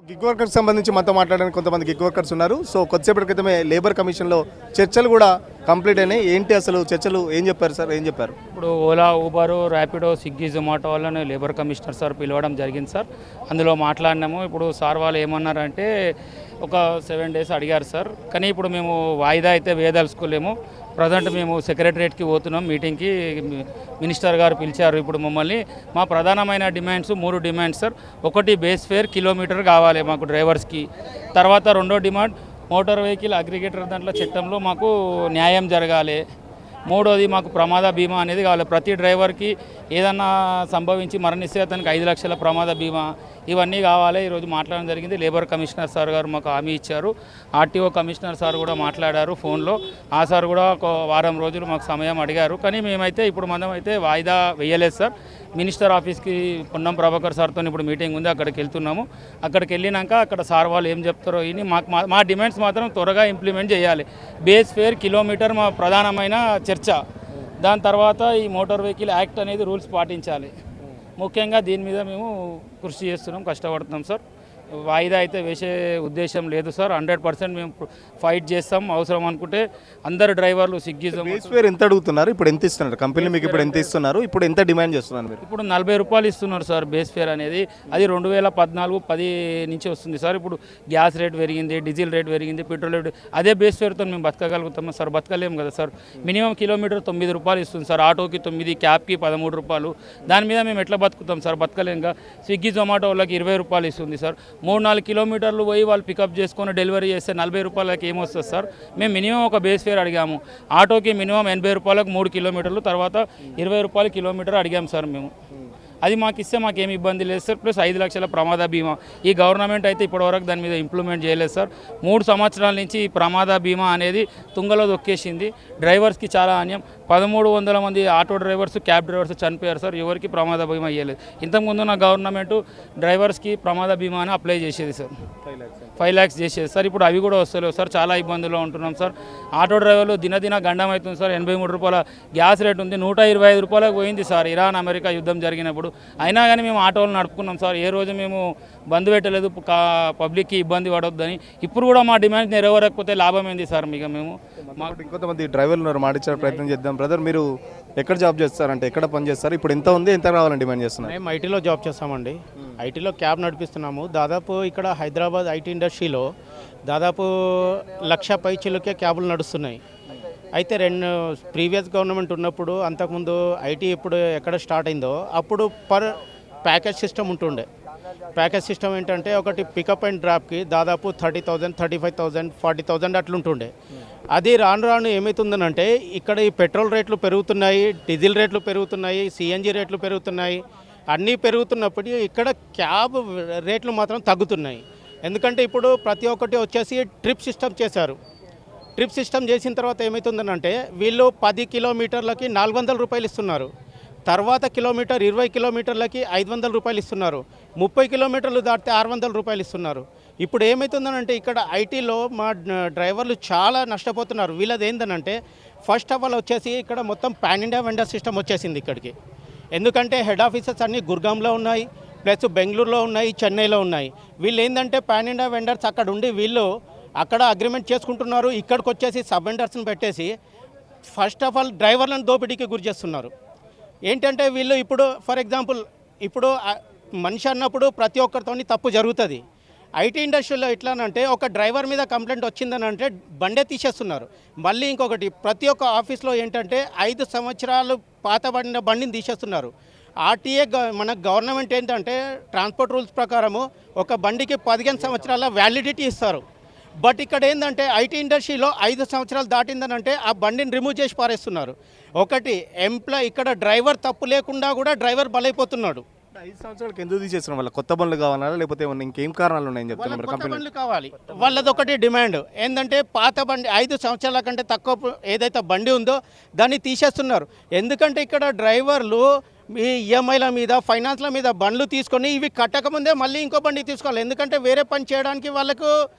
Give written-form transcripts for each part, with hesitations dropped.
Gig workers సంబంధించి మనతో మాట్లాడడానికి కొంతమంది గిగ్ వర్కర్స్ ఉన్నారు. సో కొద్దిసేపటి క్రితమే లేబర్ కమిషన్లో చర్చలు కూడా కంప్లీట్ అయినాయి. ఏంటి అసలు చర్చలు ఏం చెప్పారు సార్, ఏం చెప్పారు? ఇప్పుడు ఓలా, ఊబరు, ర్యాపిడో, స్విగ్గీ, జొమాటో వాళ్ళని లేబర్ కమిషనర్ సార్ పిలవడం జరిగింది సార్. అందులో మాట్లాడినాము. ఇప్పుడు సార్ వాళ్ళు ఏమన్నారంటే ఒక 7 days అడిగారు సార్. కానీ ఇప్పుడు మేము వాయిదా అయితే వేయదలుచుకోలేము. ప్రజెంట్ మేము సెక్రటరియట్కి పోతున్నాం మీటింగ్కి. మినిస్టర్ గారు పిలిచారు ఇప్పుడు మమ్మల్ని. మా ప్రధానమైన డిమాండ్స్ 3 డిమాండ్స్ సార్. ఒకటి బేస్ ఫేర్ కిలోమీటర్ కావాలి మాకు డ్రైవర్స్కి. తర్వాత రెండో డిమాండ్ మోటార్ వెహికల్ అగ్రిగేటర్ దాంట్లో చట్టంలో మాకు న్యాయం జరగాలి. మూడోది మాకు ప్రమాద బీమా అనేది కావాలి. ప్రతి డ్రైవర్కి ఏదన్నా సంభవించి మరణిస్తే అతనికి 5 లక్షల ప్రమాద బీమా ఇవన్నీ కావాలి. ఈరోజు మాట్లాడడం జరిగింది. లేబర్ కమిషనర్ సార్ గారు మాకు హామీ ఇచ్చారు. ఆర్టీఓ కమిషనర్ సార్ కూడా మాట్లాడారు ఫోన్లో. ఆ సార్ కూడా ఒక వారం రోజులు మాకు సమయం అడిగారు. కానీ మేమైతే ఇప్పుడు మనం అయితే వాయిదా వేయలేదు సార్. మినిస్టర్ ఆఫీస్కి పొన్నం ప్రభాకర్ సార్తో ఇప్పుడు మీటింగ్ ఉంది, అక్కడికి వెళ్తున్నాము. అక్కడికి వెళ్ళినాక అక్కడ సార్ వాళ్ళు ఏం చెప్తారో ఇని మాకు మా డిమాండ్స్ మాత్రం త్వరగా ఇంప్లిమెంట్ చేయాలి. బేస్ ఫేర్ కిలోమీటర్ మా ప్రధానమైన చర్చ. దాని తర్వాత ఈ మోటార్ వెహికల్ యాక్ట్ అనేది రూల్స్ పాటించాలి. ముఖ్యంగా దీని మీద మేము కృషి చేస్తున్నాం, కష్టపడుతున్నాం సార్. వాయిదా అయితే వేసే ఉద్దేశం లేదు సార్. 100% మేము ఫైట్ చేస్తాం. అవసరం అనుకుంటే అందరు డ్రైవర్లు స్విగ్గీ, బేస్ ఫేర్ ఎంత అడుగుతున్నారు, ఇప్పుడు ఎంత ఇస్తున్నారు కంపెనీ మీకు, ఇప్పుడు ఎంత ఇస్తున్నారు, ఇప్పుడు ఎంత డిమాండ్ చేస్తున్నారు మీరు? ఇప్పుడు 40 రూపాయలు ఇస్తున్నారు సార్ బేస్ ఫేర్ అనేది. అది 2014-10 నుంచి వస్తుంది సార్. ఇప్పుడు గ్యాస్ రేట్ పెరిగింది, డీజిల్ రేట్ పెరిగింది, పెట్రోల్ రేట్. అదే బేస్ ఫేర్తో మేము బతకగలుగుతాం సార్? బతకలేము కదా సార్. మినిమం కిలోమీటర్ 9 రూపాయలు ఇస్తుంది సార్. ఆటోకి 9, క్యాబ్కి 13 రూపాయలు. దాని మీద మేము ఎట్లా బతుకుతాం సార్? బతకలేంగా. స్విగ్గీ, జొమాటో వాళ్ళకి 20 రూపాయలు ఇస్తుంది సార్. 3-4 కిలోమీటర్లు పోయి వాళ్ళు పికప్ చేసుకొని డెలివరీ చేస్తే 40 రూపాయలకి ఏమొస్తుంది సార్? మేము మినిమం ఒక బేస్ ఫేర్ అడిగాము. ఆటోకి మినిమం 80 రూపాయలకు 3 కిలోమీటర్లు, తర్వాత 20 రూపాయలు కిలోమీటర్ అడిగాము సార్ మేము. అది మాకు ఇస్తే మాకేమి ఇబ్బంది లేదు సార్. ప్లస్ 5 లక్షల ప్రమాద బీమా ఈ గవర్నమెంట్ అయితే ఇప్పటివరకు దాని మీద ఇంప్లిమెంట్ చేయలేదు సార్. 3 సంవత్సరాల నుంచి ఈ ప్రమాద బీమా అనేది తుంగలో దొక్కేసింది. డ్రైవర్స్కి చాలా అన్యాయం. 1300 మంది ఆటో డ్రైవర్స్, క్యాబ్ డ్రైవర్స్ చనిపోయారు సార్. ఎవరికి ప్రమాద బీమా ఇవ్వలేదు. ఇంతకుముందు నా గవర్నమెంట్ డ్రైవర్స్కి ప్రమాద బీమా అని అప్లై చేసేది సార్. 5 lakhs చేసేది సార్. ఇప్పుడు అవి కూడా వస్తలేవు సార్. చాలా ఇబ్బందుల్లో ఉంటున్నాం సార్. ఆటో డ్రైవర్లు దినదిన గండం అవుతుంది సార్. 83 రూపాయల గ్యాస్ రేట్ ఉంది, 125 రూపాయలకు పోయింది సార్ ఇరాన్ అమెరికా యుద్ధం జరిగినప్పుడు. అయినా కానీ మేము ఆటోలు నడుపుకున్నాం సార్. ఏ రోజు మేము బంద్ పెట్టలేదు పబ్లిక్కి ఇబ్బంది పడొద్దని. ఇప్పుడు కూడా మా డిమాండ్ నెరవేరకపోతే లాభం ఏంది సార్? మీకు మేము ఇంకొంతమంది డ్రైవర్లు ఉన్నారు, మాటిచ్చే ప్రయత్నం చేద్దాం. బ్రదర్, మీరు ఎక్కడ జాబ్ చేస్తారంటే ఎక్కడ పని చేస్తారు? ఇప్పుడు ఎంత ఉంది, ఎంత రావాలని డిమాండ్ చేస్తున్నారు? మేము ఐటీలో జాబ్ చేస్తామండి. ఐటీలో క్యాబ్ నడిపిస్తున్నాము. దాదాపు ఇక్కడ హైదరాబాద్ ఐటీ ఇండస్ట్రీలో దాదాపు 1,00,000 పైచీలకే క్యాబులు నడుస్తున్నాయి. అయితే ప్రీవియస్ గవర్నమెంట్ ఉన్నప్పుడు, అంతకుముందు ఐటీ ఎప్పుడు ఎక్కడ స్టార్ట్ అయిందో అప్పుడు పర్ ప్యాకేజ్ సిస్టమ్ ఉంటుండే. ప్యాకేజ్ సిస్టమ్ ఏంటంటే ఒకటి పికప్ అండ్ డ్రాప్కి దాదాపు 30,000, 35,000, 40,000 అట్లుంటుండే. అది రాను రాను ఏమవుతుందనంటే ఇక్కడ ఈ పెట్రోల్ రేట్లు పెరుగుతున్నాయి, డీజిల్ రేట్లు పెరుగుతున్నాయి, సిఎన్జి రేట్లు పెరుగుతున్నాయి. అన్నీ పెరుగుతున్నప్పుడు ఇక్కడ క్యాబ్ రేట్లు మాత్రం తగ్గుతున్నాయి. ఎందుకంటే ఇప్పుడు ప్రతి ఒక్కటి వచ్చేసి ట్రిప్ సిస్టమ్ చేశారు. ట్రిప్ సిస్టమ్ చేసిన తర్వాత ఏమవుతుందనంటే వీళ్ళు 10 కిలోమీటర్లకి 400 రూపాయలు ఇస్తున్నారు. తర్వాత కిలోమీటర్ 20 కిలోమీటర్లకి 500 రూపాయలు ఇస్తున్నారు. 30 కిలోమీటర్లు దాటితే 600 రూపాయలు ఇస్తున్నారు. ఇప్పుడు ఏమవుతుందనంటే ఇక్కడ ఐటీలో మా డ్రైవర్లు చాలా నష్టపోతున్నారు. వీళ్ళది ఏంటనంటే ఫస్ట్ ఆఫ్ ఆల్ వచ్చేసి ఇక్కడ మొత్తం పాన్ ఇండియా వెండర్ సిస్టమ్ వచ్చేసింది ఇక్కడికి. ఎందుకంటే హెడ్ ఆఫీసెస్ అన్నీ గుర్గాంలో ఉన్నాయి, ప్లస్ బెంగళూరులో ఉన్నాయి, చెన్నైలో ఉన్నాయి. వీళ్ళు ఏంటంటే పాన్ ఇండియా వెండర్స్ అక్కడ ఉండి వీళ్ళు అక్కడ అగ్రిమెంట్ చేసుకుంటున్నారు. ఇక్కడికి వచ్చేసి సబ్ వెండర్స్ని పెట్టేసి ఫస్ట్ ఆఫ్ ఆల్ డ్రైవర్లను దోపిడీకి గురి చేస్తున్నారు. ఏంటంటే వీళ్ళు ఇప్పుడు ఫర్ ఎగ్జాంపుల్ ఇప్పుడు మనిషి అన్నప్పుడు ప్రతి ఒక్కరితో తప్పు జరుగుతుంది. ఐటీ ఇండస్ట్రీలో ఎట్లానంటే ఒక డ్రైవర్ మీద కంప్లైంట్ వచ్చిందని అంటే బండే తీసేస్తున్నారు. మళ్ళీ ఇంకొకటి ప్రతి ఒక్క ఆఫీస్లో ఏంటంటే 5 సంవత్సరాలు పాతబడిన బండిని తీసేస్తున్నారు. ఆర్టీఏ మన గవర్నమెంట్ ఏంటంటే ట్రాన్స్పోర్ట్ రూల్స్ ప్రకారము ఒక బండికి 15 సంవత్సరాల వ్యాలిడిటీ ఇస్తారు. బట్ ఇక్కడ ఏంటంటే ఐటీ ఇండస్ట్రీలో 5 సంవత్సరాలు దాటిందనంటే ఆ బండిని రిమూవ్ చేసి పారేస్తున్నారు. ఒకటి ఇక్కడ డ్రైవర్ తప్పు లేకుండా కూడా డ్రైవర్ బలైపోతున్నాడు. 5 సంవత్సరాలకు ఎందుకు తీసేస్తున్నాం? వాళ్ళ కొత్త బండ్లు కావాలా లేకపోతే ఇంకేం కారణాలు ఉన్నాయని చెప్తున్నారు? కొత్త బండ్లు కావాలి. వాళ్ళది ఒకటి డిమాండ్ ఏంటంటే పాత బండి 5 సంవత్సరాల కంటే తక్కువ ఏదైతే బండి ఉందో దాన్ని తీసేస్తున్నారు. ఎందుకంటే ఇక్కడ డ్రైవర్లు ఈ ఈఎంఐల మీద, ఫైనాన్స్ల మీద బండ్లు తీసుకొని ఇవి కట్టకముందే మళ్ళీ ఇంకో బండి తీసుకోవాలి. ఎందుకంటే వేరే పని చేయడానికి వాళ్ళకు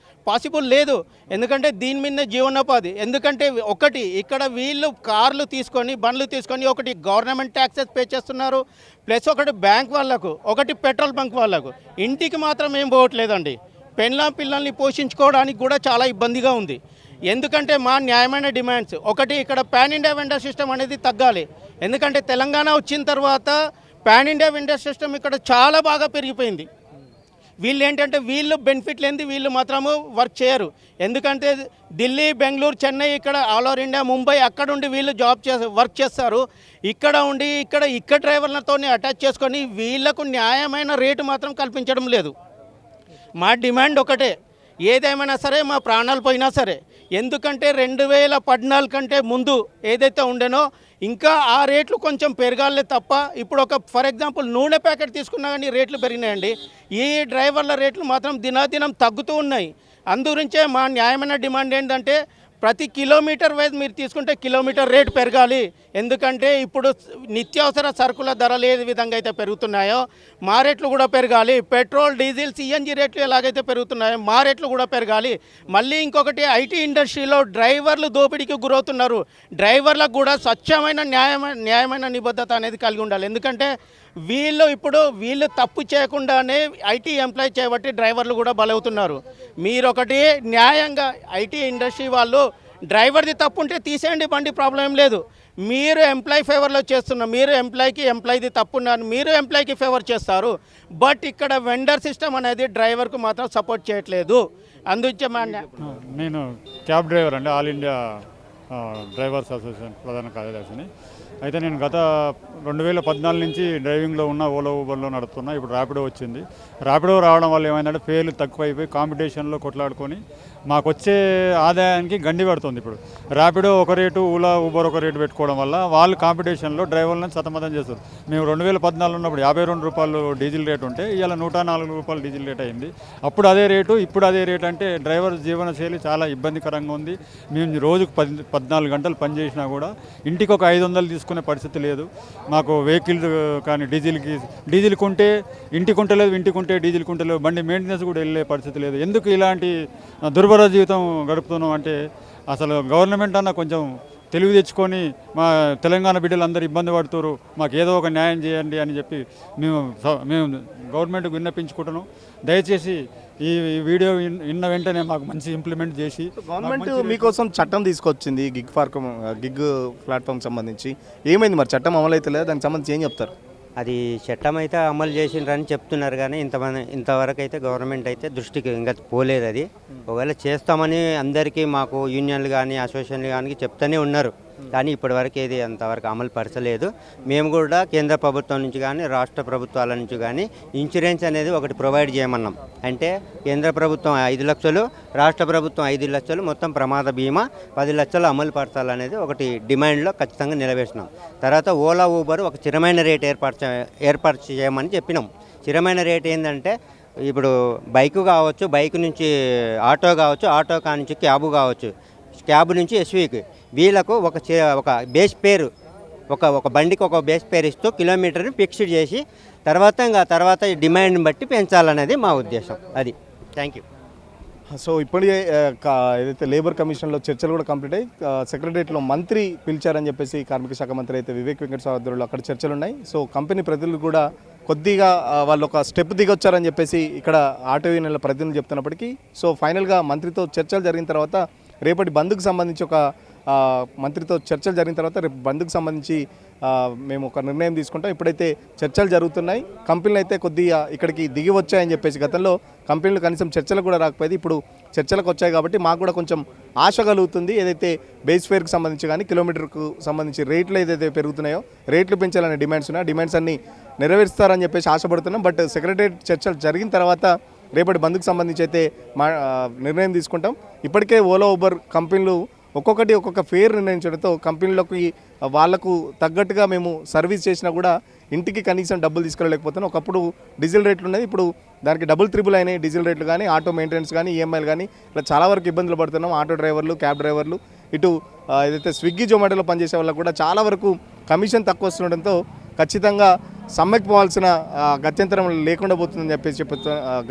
పాసిబుల్ లేదు. ఎందుకంటే దీని మీద జీవనోపాధి. ఎందుకంటే ఒకటి ఇక్కడ వీళ్ళు కార్లు తీసుకొని, బండ్లు తీసుకొని ఒకటి గవర్నమెంట్ ట్యాక్సెస్ పే చేస్తున్నారు, ప్లస్ ఒకటి బ్యాంక్ వాళ్ళకు, ఒకటి పెట్రోల్ బంక్ వాళ్ళకు. ఇంటికి మాత్రం ఏం పోవట్లేదండి. పిల్లల్ని పోషించుకోవడానికి కూడా చాలా ఇబ్బందిగా ఉంది. ఎందుకంటే మా న్యాయమైన డిమాండ్స్ ఒకటి, ఇక్కడ పాన్ ఇండియా వెండర్ సిస్టమ్ అనేది తగ్గాలి. ఎందుకంటే తెలంగాణ వచ్చిన తర్వాత పాన్ ఇండియా వెండర్ సిస్టమ్ ఇక్కడ చాలా బాగా పెరిగిపోయింది. వీళ్ళు ఏంటంటే వీళ్ళు బెనిఫిట్ లేనిది వీళ్ళు మాత్రము వర్క్ చేయరు. ఎందుకంటే ఢిల్లీ, బెంగళూరు, చెన్నై, ఇక్కడ ఆల్ ఓవర్ ఇండియా, ముంబై అక్కడ ఉండి వీళ్ళు వర్క్ చేస్తారు. ఇక్కడ ఉండి ఇక్కడ డ్రైవర్లతో అటాచ్ చేసుకొని వీళ్ళకు న్యాయమైన రేటు మాత్రం కల్పించడం లేదు. మా డిమాండ్ ఒకటే, ఏదేమైనా సరే మా ప్రాణాలు పోయినా సరే. ఎందుకంటే 2014 కంటే ముందు ఏదైతే ఉండేనో ఇంకా ఆ రేట్లు కొంచెం పెరగాలే తప్ప, ఇప్పుడు ఒక ఫర్ ఎగ్జాంపుల్ నూనె ప్యాకెట్ తీసుకున్నా కానీ రేట్లు పెరిగినాయండి. ఈ డ్రైవర్ల రేట్లు మాత్రం దినాదినం తగ్గుతూ ఉన్నాయి. అందుగురించే మా న్యాయమైన డిమాండ్ ఏంటంటే ప్రతి కిలోమీటర్ వైజ్ మీరు తీసుకుంటే కిలోమీటర్ రేటు పెరగాలి. ఎందుకంటే ఇప్పుడు నిత్యావసర సరుకుల ధరలు ఏ విధంగా అయితే పెరుగుతున్నాయో మా రేట్లు కూడా పెరగాలి. పెట్రోల్, డీజిల్, సిఎన్జి రేట్లు ఎలాగైతే పెరుగుతున్నాయో మా రేట్లు కూడా పెరగాలి. మళ్ళీ ఇంకొకటి, ఐటీ ఇండస్ట్రీలో డ్రైవర్లు దోపిడీకి గురవుతున్నారు. డ్రైవర్లకు కూడా స్వచ్ఛమైన న్యాయమైన నిబద్ధత అనేది కలిగి ఉండాలి. ఎందుకంటే వీళ్ళు తప్పు చేయకుండానే ఐటీ ఎంప్లాయ్ చేయబట్టి డ్రైవర్లు కూడా బలవుతున్నారు. మీరొకటి న్యాయంగా ఐటీ ఇండస్ట్రీ వాళ్ళు డ్రైవర్ది తప్పు ఉంటే తీసేయండి, బండి ప్రాబ్లం ఏం లేదు. మీరు ఎంప్లాయ్ ఫేవర్లో చేస్తున్నారు, మీరు ఎంప్లాయ్ది తప్పున్నారు, మీరు ఎంప్లాయ్కి ఫేవర్ చేస్తారు. బట్ ఇక్కడ వెండర్ సిస్టమ్ అనేది డ్రైవర్కు మాత్రం సపోర్ట్ చేయట్లేదు. అందుకే నేను క్యాబ్ డ్రైవర్ అండి, ఆల్ ఇండియా డ్రైవర్స్ అసోసియేషన్ ప్రధాన కార్యదర్శిని. అయితే నేను గత 2014 నుంచి డ్రైవింగ్లో ఉన్న ఓలా ఊబర్లో నడుపుతున్నా. ఇప్పుడు ర్యాపిడో వచ్చింది. ర్యాపిడో రావడం వల్ల ఏమైందంటే ఫేర్లు తక్కువైపోయి కాంపిటీషన్లో కొట్లాడుకొని మాకు వచ్చే ఆదాయానికి గండి పడుతుంది. ఇప్పుడు ర్యాపిడో ఒక రేటు, ఓలా ఊబర్ ఒక రేటు పెట్టుకోవడం వల్ల వాళ్ళు కాంపిటీషన్లో డ్రైవర్లను సతమతం చేస్తారు. మేము 2014 ఉన్నప్పుడు 52 రూపాయలు డీజిల్ రేటు ఉంటే ఇవాళ 104 రూపాయలు డీజిల్ రేట్ అయింది. అప్పుడు అదే రేటు, ఇప్పుడు అదే రేటు అంటే డ్రైవర్ జీవనశైలి చాలా ఇబ్బందికరంగా ఉంది. మేము రోజుకు 14 గంటలు పనిచేసినా కూడా ఇంటికి ఒక 500 తీసుకునే పరిస్థితి లేదు. మాకు వెహికల్ కానీ డీజిల్ కొంటే ఇంటికి ఉంటలేదు, ఇంటికి ఉంటే డీజిల్ కొంటలేదు, బండి మెయింటెనెన్స్ కూడా వెళ్ళే పరిస్థితి లేదు. ఎందుకు ఇలాంటి దుర్భర జీవితం గడుపుతున్నాం అంటే అసలు గవర్నమెంట్ అన్న కొంచెం తెలివి తెచ్చుకొని మా తెలంగాణ బిడ్డలు అందరూ ఇబ్బంది పడుతున్నారు, మాకు ఏదో ఒక న్యాయం చేయండి అని చెప్పి మేము గవర్నమెంట్కి విన్నపించుకుంటున్నాం. దయచేసి ఈ వీడియో విన్న వెంటనే మాకు మంచి ఇంప్లిమెంట్ చేసి గవర్నమెంట్ మీకోసం చట్టం తీసుకొచ్చింది గిగ్ ప్లాట్ఫామ్ సంబంధించి. ఏమైంది మరి? చట్టం అమలు అయితే లేదా? దానికి సంబంధించి ఏం చెప్తారు? అది చట్టం అయితే అమలు చేసిండ్రని చెప్తున్నారు కానీ ఇంతవరకు అయితే గవర్నమెంట్ అయితే దృష్టికి ఇంకా పోలేదు. అది ఒకవేళ చేస్తామని అందరికీ మాకు యూనియన్లు కానీ అసోసియేషన్లు కానీ చెప్తూనే ఉన్నారు, కానీ ఇప్పటివరకు ఇది అంతవరకు అమలు పరచలేదు. మేము కూడా కేంద్ర ప్రభుత్వం నుంచి కానీ రాష్ట్ర ప్రభుత్వాల నుంచి కానీ ఇన్సూరెన్స్ అనేది ఒకటి ప్రొవైడ్ చేయమన్నాం. అంటే కేంద్ర ప్రభుత్వం 5 లక్షలు, రాష్ట్ర ప్రభుత్వం 5 లక్షలు, మొత్తం ప్రమాద బీమా 10 లక్షలు అమలు పరచాలనేది ఒకటి డిమాండ్లో ఖచ్చితంగా నెరవేర్చినాం. తర్వాత ఓలా ఊబర్ ఒక స్థిరమైన రేట్ ఏర్పాటు చేయమని చెప్పినాం. స్థిరమైన రేట్ ఏంటంటే ఇప్పుడు బైకు కావచ్చు, బైక్ నుంచి ఆటో కావచ్చు, ఆటో కానుంచి క్యాబు కావచ్చు, క్యాబ్ నుంచి ఎస్వీకి వీళ్ళకు ఒక బేస్ పేరు, ఒక బండికి ఒక బేస్ పేరు ఇస్తూ కిలోమీటర్ని ఫిక్స్డ్ చేసి తర్వాత డిమాండ్ని బట్టి పెంచాలనేది మా ఉద్దేశం. అది. Thank you. సో ఇప్పటికే ఏదైతే లేబర్ కమిషన్లో చర్చలు కూడా కంప్లీట్ అయ్యి సెక్రటరియట్లో మంత్రి పిలిచారని చెప్పేసి కార్మిక శాఖ మంత్రి అయితే వివేక్ వెంకటేశ్వర ఆధ్వర్యంలో అక్కడ చర్చలు ఉన్నాయి. సో కంపెనీ ప్రతినిధులు కూడా కొద్దిగా వాళ్ళు ఒక స్టెప్ దిగొచ్చారని చెప్పేసి ఇక్కడ ఆటో యూనియన్ల ప్రతినిధులు చెప్తున్నప్పటికీ, సో ఫైనల్గా మంత్రితో చర్చలు జరిగిన తర్వాత రేపటి బంద్కు సంబంధించి మంత్రితో చర్చలు జరిగిన తర్వాత రేపు బంద్కు సంబంధించి మేము ఒక నిర్ణయం తీసుకుంటాం. ఇప్పుడైతే చర్చలు జరుగుతున్నాయి. కంపెనీలు అయితే కొద్దిగా ఇక్కడికి దిగి వచ్చాయని చెప్పేసి, గతంలో కంపెనీలు కనీసం చర్చలకు కూడా రాకపోయేది, ఇప్పుడు చర్చలకు వచ్చాయి కాబట్టి మాకు కూడా కొంచెం ఆశ కలుగుతుంది. ఏదైతే బేస్ ఫేర్కి సంబంధించి కానీ కిలోమీటర్కు సంబంధించి రేట్లు ఏదైతే పెరుగుతున్నాయో రేట్లు పెంచాలనే డిమాండ్స్ ఉన్నాయి. డిమాండ్స్ అన్ని నెరవేరుస్తారని చెప్పేసి ఆశపడుతున్నాం. బట్ సెక్రటరియట్ చర్చలు జరిగిన తర్వాత రేపటి బంద్కు సంబంధించి అయితే నిర్ణయం తీసుకుంటాం. ఇప్పటికే ఓలా ఊబర్ కంపెనీలు ఒక్కొక్క ఫేర్ నిర్ణయించడంతో కంపెనీలోకి వాళ్లకు తగ్గట్టుగా మేము సర్వీస్ చేసినా కూడా ఇంటికి కనీసం డబ్బులు తీసుకెళ్ళలేకపోతున్నాం. ఒకప్పుడు డీజిల్ రేట్లు ఉన్నది, ఇప్పుడు దానికి డబుల్ త్రిబుల్ అయినాయి డీజిల్ రేట్లు కానీ, ఆటో మెయింటెనెన్స్ కానీ, ఈఎంఐలు కానీ, ఇలా చాలా వరకు ఇబ్బందులు పడుతున్నాం. ఆటో డ్రైవర్లు, క్యాబ్ డ్రైవర్లు, ఇటు ఏదైతే స్విగ్గీ జొమాటోలో పనిచేసే వాళ్ళకు కూడా చాలా వరకు కమిషన్ తక్కువ వస్తుండడంతో ఖచ్చితంగా సమ్మెకు పోవాల్సిన గత్యంతరం లేకుండా పోతుందని చెప్పేసి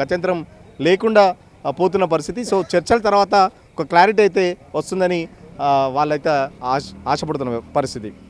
గత్యంతరం లేకుండా పోతున్న పరిస్థితి. సో చర్చల తర్వాత ఒక క్లారిటీ అయితే వస్తుందని వాళ్ళైతే ఆశపడుతున్న పరిస్థితి.